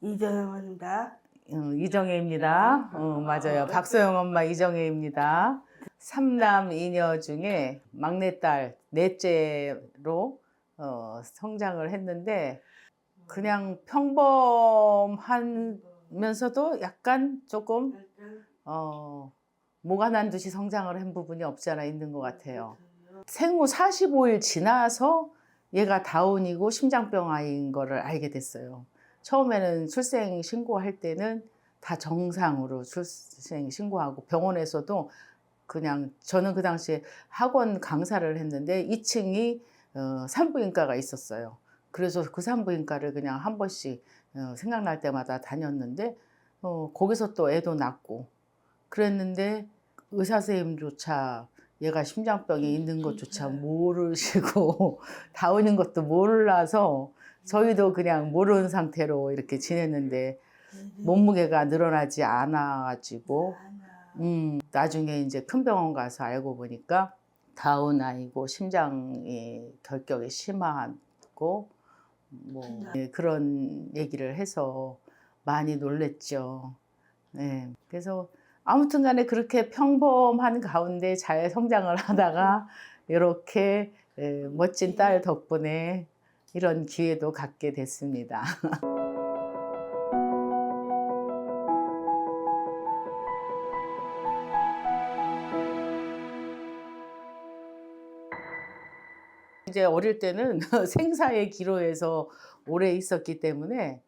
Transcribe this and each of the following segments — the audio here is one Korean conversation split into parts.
이정현입니다. 이정혜입니다. 맞아요. 박소영 엄마 이정혜입니다. 삼남 이녀 중에 막내딸 넷째로 성장을 했는데 그냥 평범하면서도 약간 조금 모가 난 듯이 성장을 한 부분이 없지 않아 있는 것 같아요. 생후 45일 지나서 얘가 다운이고 심장병 아이인 거를 알게 됐어요. 처음에는 출생 신고할 때는 다 정상으로 출생 신고하고 병원에서도 그냥 저는 그 당시에 학원 강사를 했는데 2층이 산부인과가 있었어요. 그래서 그 산부인과를 그냥 한 번씩 생각날 때마다 다녔는데 거기서 또 애도 낳고 그랬는데 의사 선생님조차 얘가 심장병이 있는 것조차 모르시고 다운인 것도 몰라서 저희도 그냥 모르는 상태로 이렇게 지냈는데 몸무게가 늘어나지 않아가지고 나중에 이제 큰 병원 가서 알고 보니까 다운 아이고 심장이 결격이 심하고 뭐 그런 얘기를 해서 많이 놀랬죠. 네. 그래서 아무튼 간에 그렇게 평범한 가운데 잘 성장을 하다가 이렇게 멋진 딸 덕분에 이런 기회도 갖게 됐습니다. 이제 어릴 때는 생사의 기로에서 오래 있었기 때문에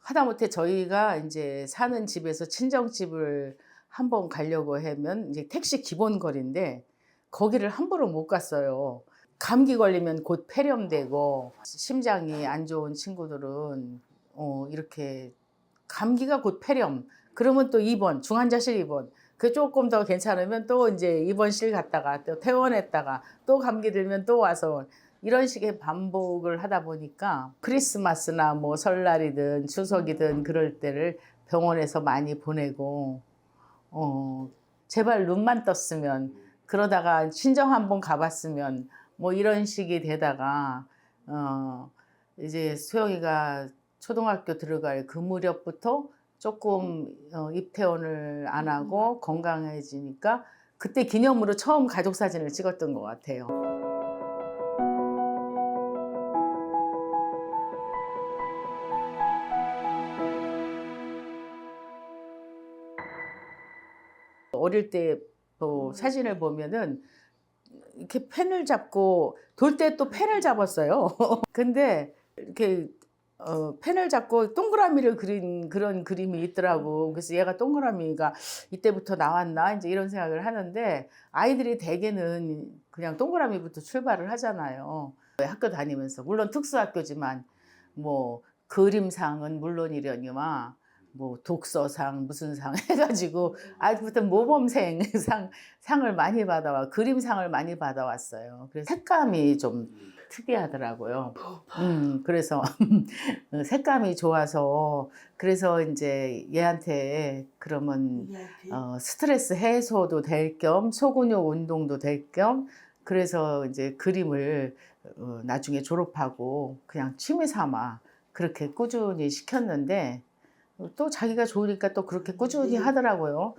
하다못해 저희가 이제 사는 집에서 친정집을 한번 가려고 하면 이제 택시 기본 거리인데 거기를 함부로 못 갔어요. 감기 걸리면 곧 폐렴되고 심장이 안 좋은 친구들은 이렇게 감기가 곧 폐렴 그러면 또 입원 중환자실 입원 그 조금 더 괜찮으면 또 이제 입원실 갔다가 또 퇴원했다가 또 감기 들면 또 와서 이런 식의 반복을 하다 보니까 크리스마스나 뭐 설날이든 추석이든 그럴 때를 병원에서 많이 보내고 제발 눈만 떴으면 그러다가 친정 한번 가봤으면 뭐 이런 식이 되다가 이제 소영이가 초등학교 들어갈 그 무렵부터 조금 입퇴원을 안 하고 건강해지니까 그때 기념으로 처음 가족 사진을 찍었던 것 같아요. 어릴 때 사진을 보면은 이렇게 펜을 잡고 돌 때 또 펜을 잡았어요. 근데 이렇게 펜을 잡고 동그라미를 그린 그런 그림이 있더라고. 그래서 얘가 동그라미가 이때부터 나왔나 이제 이런 생각을 하는데 아이들이 대개는 그냥 동그라미부터 출발을 하잖아요. 학교 다니면서 물론 특수학교지만 뭐 그림상은 물론이려니와 뭐 독서상 무슨 상 해가지고 아직부터 모범생 상을 많이 받아와 그림상을 많이 받아왔어요. 그래서 색감이 좀 특이하더라고요. 그래서 색감이 좋아서 그래서 이제 얘한테 그러면 스트레스 해소도 될 겸 소근육 운동도 될 겸 그래서 이제 그림을 나중에 졸업하고 그냥 취미 삼아 그렇게 꾸준히 시켰는데 또 자기가 좋으니까 또 그렇게 꾸준히 하더라고요.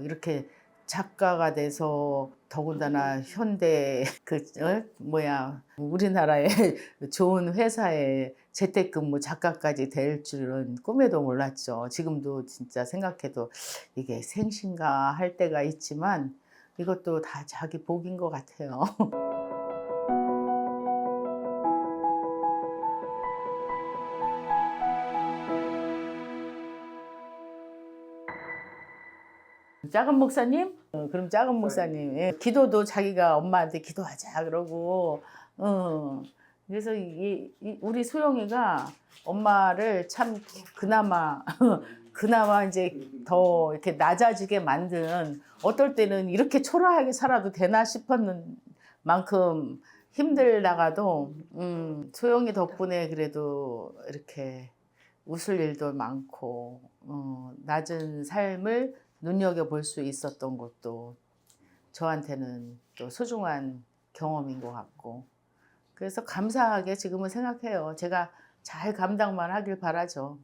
이렇게 작가가 돼서 더군다나 현대 우리나라의 좋은 회사에 재택근무 작가까지 될 줄은 꿈에도 몰랐죠. 지금도 진짜 생각해도 이게 생신가 할 때가 있지만 이것도 다 자기 복인 것 같아요. 작은 목사님? 그럼 작은 목사님. 예. 기도도 자기가 엄마한테 기도하자 그러고. 그래서 우리 소영이가 엄마를 참 그나마 이제 더 이렇게 낮아지게 만든 어떨 때는 이렇게 초라하게 살아도 되나 싶었는 만큼 힘들다가도 소영이 덕분에 그래도 이렇게 웃을 일도 많고 낮은 삶을 눈여겨볼 수 있었던 것도 저한테는 또 소중한 경험인 것 같고 그래서 감사하게 지금은 생각해요. 제가 잘 감당만 하길 바라죠.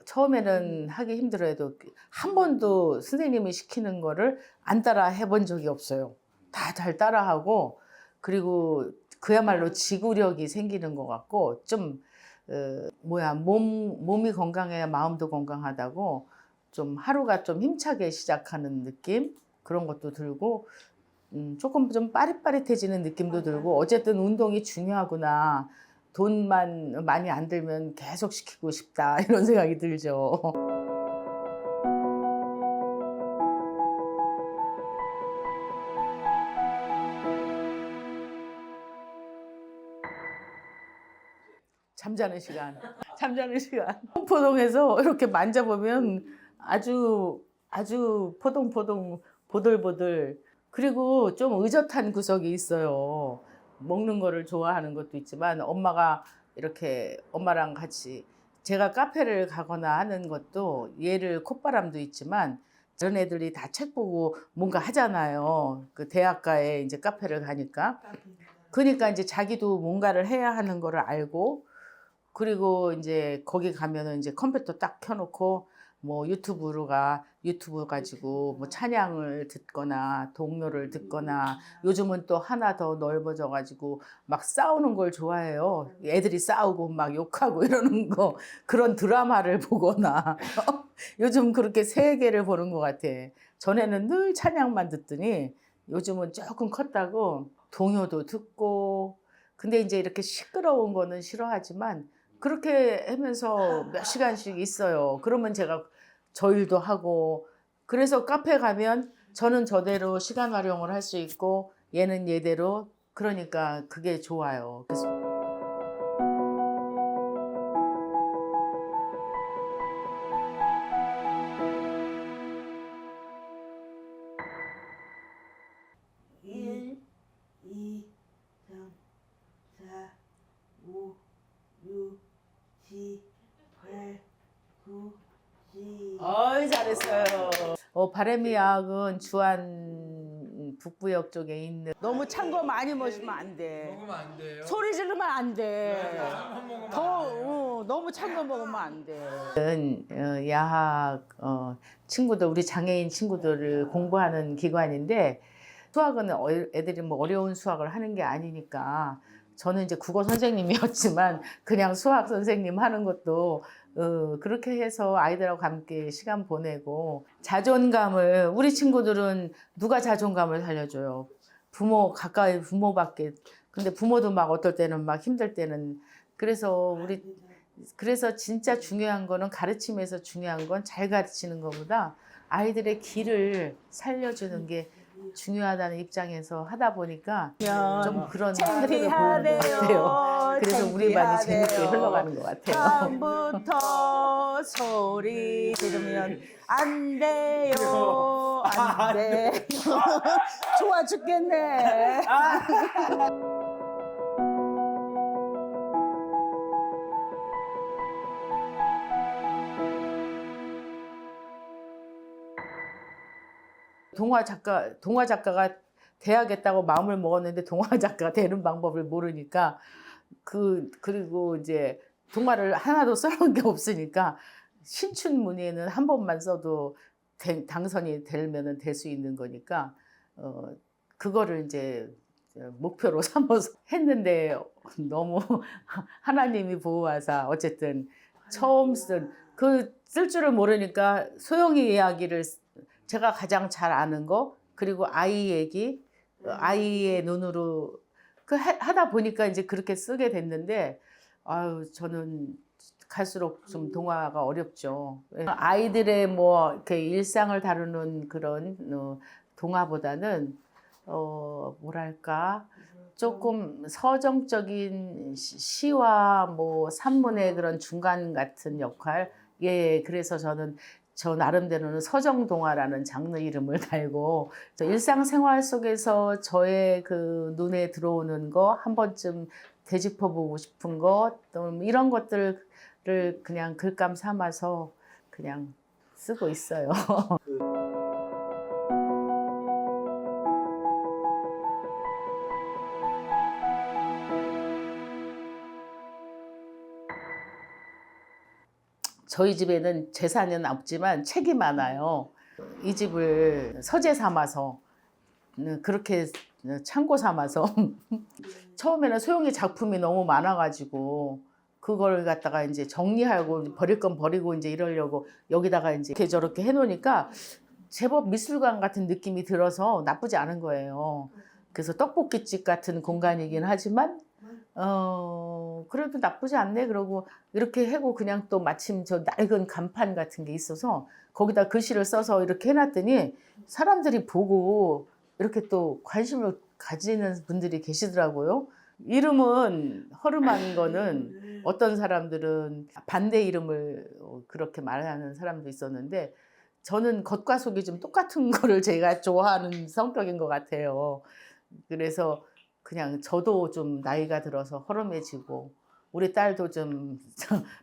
처음에는 하기 힘들어도 한 번도 선생님이 시키는 거를 안 따라 해본 적이 없어요. 다 잘 따라하고, 그리고 그야말로 지구력이 생기는 것 같고, 좀 몸이 건강해야 마음도 건강하다고, 좀 하루가 좀 힘차게 시작하는 느낌, 그런 것도 들고, 조금 좀 빠릿빠릿해지는 느낌도 들고, 어쨌든 운동이 중요하구나. 돈만 많이 안 들면 계속 시키고 싶다, 이런 생각이 들죠. 잠자는 시간. 잠자는 시간. 포동포동해서 이렇게 만져보면 아주 포동포동 보들보들. 그리고 좀 의젓한 구석이 있어요. 먹는 거를 좋아하는 것도 있지만 엄마가 이렇게 엄마랑 같이 제가 카페를 가거나 하는 것도 얘를 콧바람도 있지만 저런 애들이 다 책 보고 뭔가 하잖아요. 그 대학가에 이제 카페를 가니까. 그러니까 이제 자기도 뭔가를 해야 하는 거를 알고, 그리고 이제 거기 가면은 이제 컴퓨터 딱 켜놓고 뭐 유튜브 가지고 뭐 찬양을 듣거나 동요를 듣거나, 요즘은 또 하나 더 넓어져 가지고 막 싸우는 걸 좋아해요. 애들이 싸우고 막 욕하고 이러는 거, 그런 드라마를 보거나 요즘 그렇게 세계를 보는 것 같아. 전에는 늘 찬양만 듣더니 요즘은 조금 컸다고 동요도 듣고. 근데 이제 이렇게 시끄러운 거는 싫어하지만 그렇게 하면서 몇 시간씩 있어요. 그러면 제가 저 일도 하고, 그래서 카페 가면 저는 저대로 시간 활용을 할 수 있고 얘는 얘대로, 그러니까 그게 좋아요. 그래서 일, 이, 삼, 사, 오, 육, 칠, 팔, 구, 십. 어이 잘했어요. 바레미야학은 주안 북부역 쪽에 있는. 너무 찬 거 많이 마시면 안 돼. 먹으면 안 돼요. 소리 지르면 안 돼. 한 먹으면 안 돼요. 너무 찬 거 먹으면 안 돼. 야학 친구들, 우리 장애인 친구들을 공부하는 기관인데, 수학은 애들이 뭐 어려운 수학을 하는 게 아니니까, 저는 이제 국어 선생님이었지만 그냥 수학 선생님 하는 것도 그렇게 해서 아이들하고 함께 시간 보내고, 자존감을, 우리 친구들은 누가 자존감을 살려줘요? 가까이 부모밖에. 근데 부모도 막 어떨 때는 막 힘들 때는. 그래서 진짜 중요한 거는, 가르침에서 중요한 건 잘 가르치는 것보다 아이들의 길을 살려주는 게 중요하다는 입장에서 하다 보니까 좀 그런 태도를 보이는 것 같아요. 그래서 우리 반이 재밌게 흘러가는 것 같아요. 다음부터 소리 지르면 안 돼요. 안 돼요. 좋아 죽겠네. 동화 작가가 돼야겠다고 마음을 먹었는데 동화 작가가 되는 방법을 모르니까, 그리고 이제 동화를 하나도 써놓은 게 없으니까 신춘문예는 한 번만 써도 당선이 되면은 될 수 있는 거니까 그거를 이제 목표로 삼아서 했는데, 너무 하나님이 보호하사 어쨌든 처음 쓸 줄을 모르니까 소영이 이야기를 제가 가장 잘 아는 거, 그리고 아이 얘기, 아이의 눈으로 하다 보니까 이제 그렇게 쓰게 됐는데, 저는 갈수록 좀 동화가 어렵죠. 아이들의 뭐 이렇게 일상을 다루는 그런 동화보다는 뭐랄까, 조금 서정적인 시와 뭐 산문의 그런 중간 같은 역할. 예, 그래서 저는 저 나름대로는 서정동화라는 장르 이름을 달고, 저 일상생활 속에서 저의 그 눈에 들어오는 거 한 번쯤 되짚어보고 싶은 것, 또 이런 것들 거를 그냥 글감 삼아서 그냥 쓰고 있어요. 저희 집에는 재산은 없지만 책이 많아요. 이 집을 서재 삼아서 그렇게 창고 삼아서 처음에는 소영이 작품이 너무 많아가지고 그걸 갖다가 이제 정리하고 버릴 건 버리고 이제 이러려고 여기다가 이제 이렇게 저렇게 해놓으니까 제법 미술관 같은 느낌이 들어서 나쁘지 않은 거예요. 그래서 떡볶이집 같은 공간이긴 하지만 그래도 나쁘지 않네. 그러고 이렇게 하고 그냥 또 마침 저 낡은 간판 같은 게 있어서 거기다 글씨를 써서 이렇게 해놨더니 사람들이 보고 이렇게 또 관심을 가지는 분들이 계시더라고요. 이름은 허름한 거는 어떤 사람들은 반대 이름을 그렇게 말하는 사람도 있었는데 저는 겉과 속이 좀 똑같은 거를 제가 좋아하는 성격인 것 같아요. 그래서 그냥 저도 좀 나이가 들어서 허름해지고 우리 딸도 좀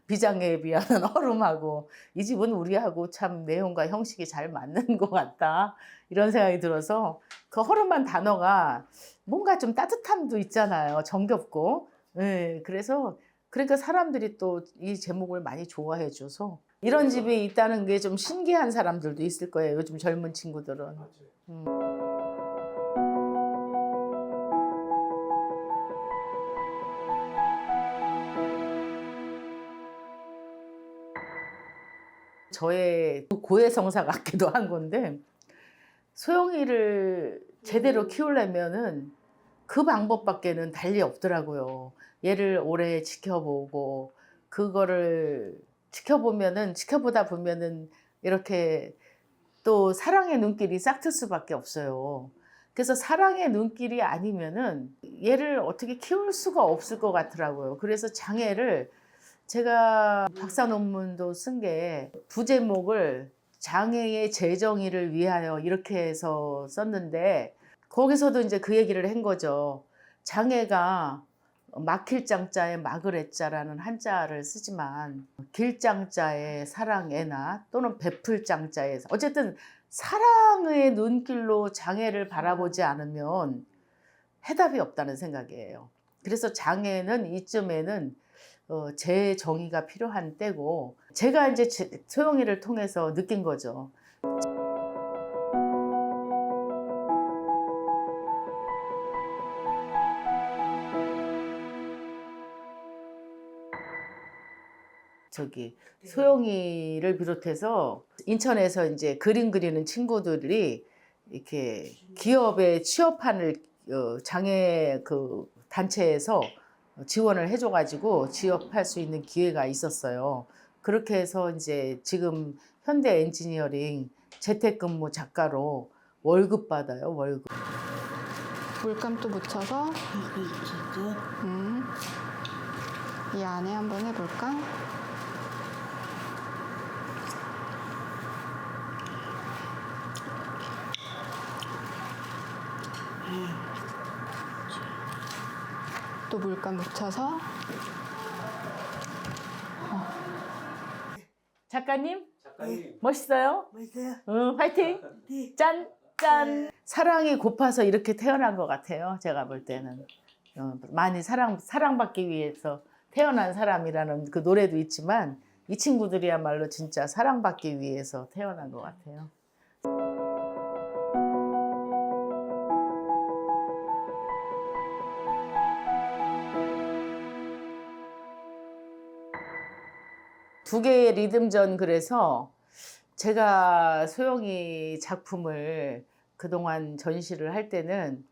비장애에 비하면 허름하고 이 집은 우리하고 참 내용과 형식이 잘 맞는 것 같다 이런 생각이 들어서 그 허름한 단어가 뭔가 좀 따뜻함도 있잖아요. 정겹고. 네, 그래서 그러니까 사람들이 또 이 제목을 많이 좋아해 줘서 이런 집이 있다는 게 좀 신기한 사람들도 있을 거예요. 요즘 젊은 친구들은. 저의 고해성사 같기도 한 건데 소영이를 제대로 키우려면은 그 방법밖에는 달리 없더라고요. 얘를 오래 지켜보고 그거를 지켜보다 보면은 이렇게 또 사랑의 눈길이 싹틀 수밖에 없어요. 그래서 사랑의 눈길이 아니면은 얘를 어떻게 키울 수가 없을 것 같더라고요. 그래서 장애를 제가 박사 논문도 쓴 게 부제목을 장애의 재정의를 위하여 이렇게 해서 썼는데 거기서도 이제 그 얘기를 한 거죠. 장애가 막힐 장자에 막을 애자라는 한자를 쓰지만 길장자에 사랑애나 또는 베풀 장자에 어쨌든 사랑의 눈길로 장애를 바라보지 않으면 해답이 없다는 생각이에요. 그래서 장애는 이쯤에는 재정의가 필요한 때고 제가 이제 소영이를 통해서 느낀 거죠. 소영이를 비롯해서 인천에서 이제 그림 그리는 친구들이 이렇게 기업에 취업하는 장애 그 단체에서 지원을 해줘가지고 취업할 수 있는 기회가 있었어요. 그렇게 해서 이제 지금 현대 엔지니어링 재택근무 작가로 월급 받아요. 월급. 물감도 묻혀서 이 안에 한번 해볼까? 또 물감 묻혀서 작가님 멋있어요? 멋있어요? 응, 화이팅! 네. 짠! 짠! 사랑이 고파서 이렇게 태어난 것 같아요. 제가 볼 때는. 많이 사랑받기 위해서 태어난 사람이라는 그 노래도 있지만 이 친구들이야말로 진짜 사랑받기 위해서 태어난 것 같아요. 두 개의 리듬전 그래서 제가 소영이 작품을 그동안 전시를 할 때는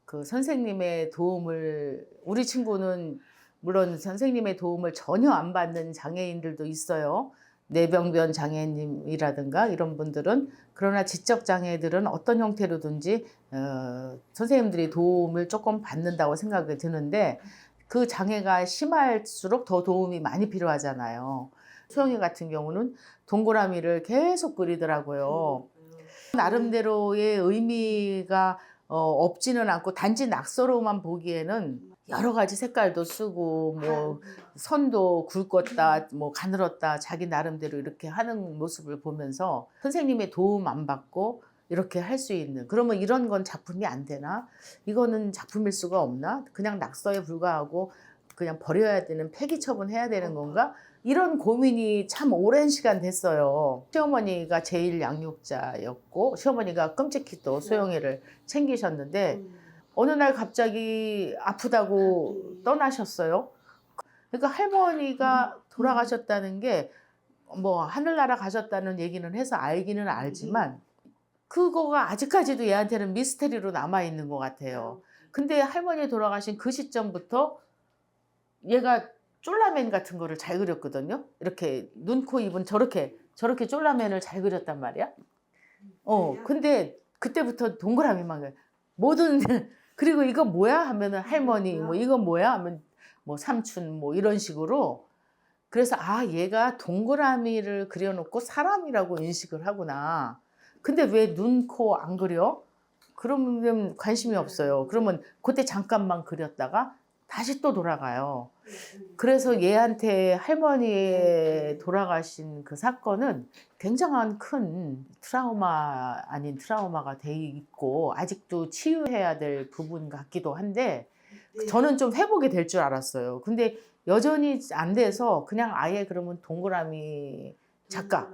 그 선생님의 도움을 우리 친구는 물론 선생님의 도움을 전혀 안 받는 장애인들도 있어요. 뇌병변 장애인이라든가 이런 분들은 그러나 지적 장애들은 어떤 형태로든지 선생님들이 도움을 조금 받는다고 생각이 드는데 그 장애가 심할수록 더 도움이 많이 필요하잖아요. 소영이 같은 경우는 동그라미를 계속 그리더라고요. 나름대로의 의미가 없지는 않고 단지 낙서로만 보기에는 여러 가지 색깔도 쓰고 뭐 선도 굵었다 뭐 가늘었다 자기 나름대로 이렇게 하는 모습을 보면서 선생님의 도움 안 받고 이렇게 할 수 있는, 그러면 이런 건 작품이 안 되나? 이거는 작품일 수가 없나? 그냥 낙서에 불과하고 그냥 버려야 되는, 폐기 처분해야 되는 건가? 이런 고민이 참 오랜 시간 됐어요. 시어머니가 제일 양육자였고 시어머니가 끔찍히 또 소영이를 챙기셨는데 어느 날 갑자기 아프다고 떠나셨어요. 그러니까 할머니가 돌아가셨다는 게 뭐 하늘나라 가셨다는 얘기는 해서 알기는 알지만 그거가 아직까지도 얘한테는 미스테리로 남아있는 것 같아요. 근데 할머니 돌아가신 그 시점부터 얘가 쫄라맨 같은 거를 잘 그렸거든요. 이렇게 눈, 코, 입은 저렇게 쫄라맨을 잘 그렸단 말이야. 근데 그때부터 동그라미만 그려. 모든 그리고 이거 뭐야 하면은 할머니, 뭐 이건 뭐야 하면 뭐 삼촌 뭐 이런 식으로. 그래서 아, 얘가 동그라미를 그려놓고 사람이라고 인식을 하구나. 근데 왜 눈, 코 안 그려? 그러면 관심이 없어요. 그러면 그때 잠깐만 그렸다가 다시 또 돌아가요. 그래서 얘한테 할머니의 돌아가신 그 사건은 굉장한 큰 트라우마 아닌 트라우마가 돼 있고 아직도 치유해야 될 부분 같기도 한데 저는 좀 회복이 될 줄 알았어요. 근데 여전히 안 돼서 그냥 아예 그러면 동그라미 작가,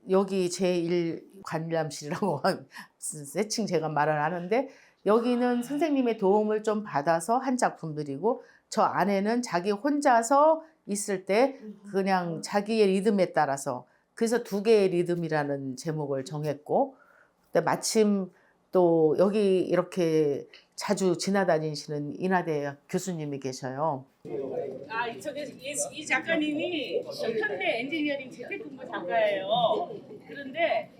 여기 제1 관람실이라고 세칭 제가 말을 하는데 여기는 선생님의 도움을 좀 받아서 한 작품들이고 저 안에는 자기 혼자서 있을 때 그냥 자기의 리듬에 따라서, 그래서 2개의 리듬이라는 제목을 정했고, 근데 마침 또 여기 이렇게 자주 지나다니시는 인하대 교수님이 계셔요. 이 작가님이 현대 엔지니어링 재택근무 작가예요. 그런데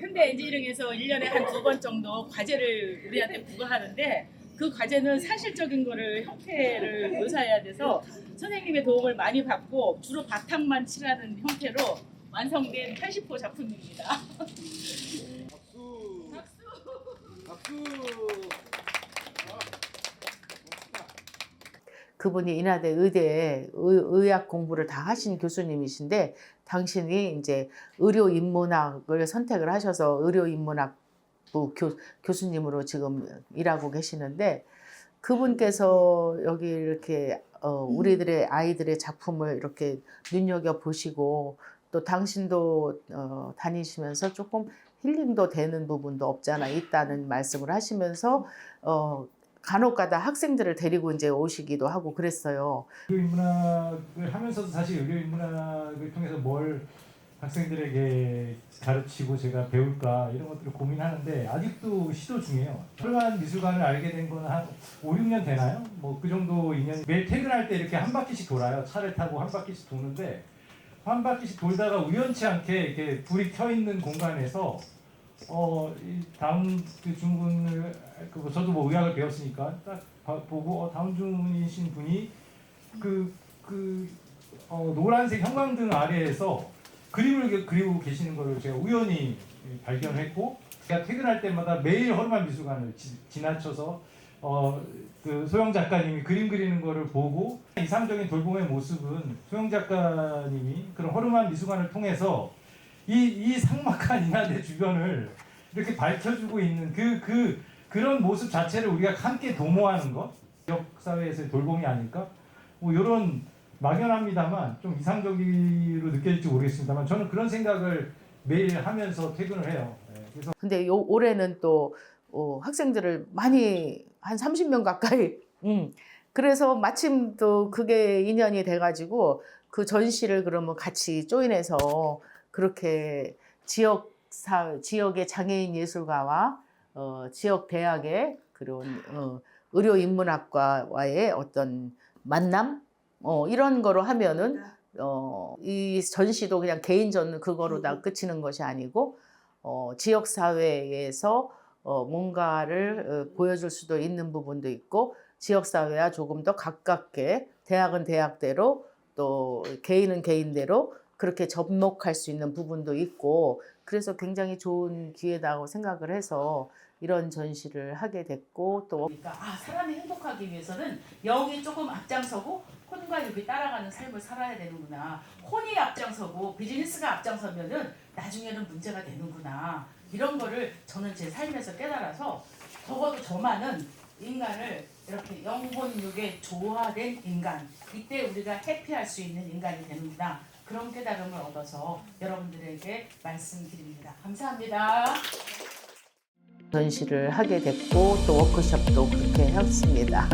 현대 엔지니어링에서 1년에 한 2번 정도 과제를 우리한테 부과하는데 그 과제는 사실적인 거를 형태를 묘사해야 돼서 선생님의 도움을 많이 받고 주로 바탕만 칠하는 형태로 완성된 80호 작품입니다. 박수. 박수. 그분이 인하대 의대에 의학 공부를 다 하신 교수님이신데 당신이 이제 의료인문학을 선택을 하셔서 의료인문학부 교수님으로 지금 일하고 계시는데 그분께서 여기 이렇게 우리들의 아이들의 작품을 이렇게 눈여겨 보시고 또 당신도 다니시면서 조금 힐링도 되는 부분도 없잖아 있다는 말씀을 하시면서 간혹가다 학생들을 데리고 이제 오시기도 하고 그랬어요. 의료인문학을 하면서도 사실 의료인문학을 통해서 뭘 학생들에게 가르치고 제가 배울까 이런 것들을 고민하는데 아직도 시도 중이에요. 훌륭한 미술관을 알게 된 거는 한 5, 6년 되나요? 뭐 그 정도 인연. 매일 퇴근할 때 이렇게 한 바퀴씩 돌아요. 차를 타고 한 바퀴씩 도는데 한 바퀴씩 돌다가 우연치 않게 이렇게 불이 켜 있는 공간에서 이 다운 중군을 저도 뭐 의학을 배웠으니까 딱 보고 다운 중이신 분이 노란색 형광등 아래에서 그림을 그리고 계시는 걸 제가 우연히 발견했고 제가 퇴근할 때마다 매일 허름한 미술관을 지나쳐서 그 소영 작가님이 그림 그리는 거를 보고 이상적인 돌봄의 모습은 소영 작가님이 그런 허름한 미술관을 통해서 이 삭막한 인하대 주변을 이렇게 밝혀주고 있는 그런 모습 자체를 우리가 함께 도모하는 것, 지역 사회에서의 돌봄이 아닐까? 뭐 이런 막연합니다만 좀 이상적으로 느껴질지 모르겠습니다만 저는 그런 생각을 매일 하면서 퇴근을 해요. 그래서 근데 올해는 또 학생들을 많이 한 30명 가까이 그래서 마침 또 그게 인연이 돼가지고 그 전시를 그러면 같이 조인해서 그렇게 지역의 장애인 예술가와 지역 대학의 그런 의료인문학과와의 어떤 만남 이런 거로 하면은 이 전시도 그냥 개인전 그거로 다 끝이는 것이 아니고 지역 사회에서 뭔가를 보여줄 수도 있는 부분도 있고 지역 사회와 조금 더 가깝게 대학은 대학대로 또 개인은 개인대로 그렇게 접목할 수 있는 부분도 있고 그래서 굉장히 좋은 기회다고 생각을 해서 이런 전시를 하게 됐고 또 그러니까 사람이 행복하기 위해서는 영이 조금 앞장서고 혼과 육이 따라가는 삶을 살아야 되는구나. 혼이 앞장서고 비즈니스가 앞장서면은 나중에는 문제가 되는구나. 이런 거를 저는 제 삶에서 깨달아서 적어도 저만은 인간을 이렇게 영혼 육에 조화된 인간, 이때 우리가 해피할 수 있는 인간이 되는구나. 그런 깨달음을 얻어서 여러분들에게 말씀드립니다. 감사합니다. 전시를 하게 됐고 또 워크숍도 그렇게 했습니다.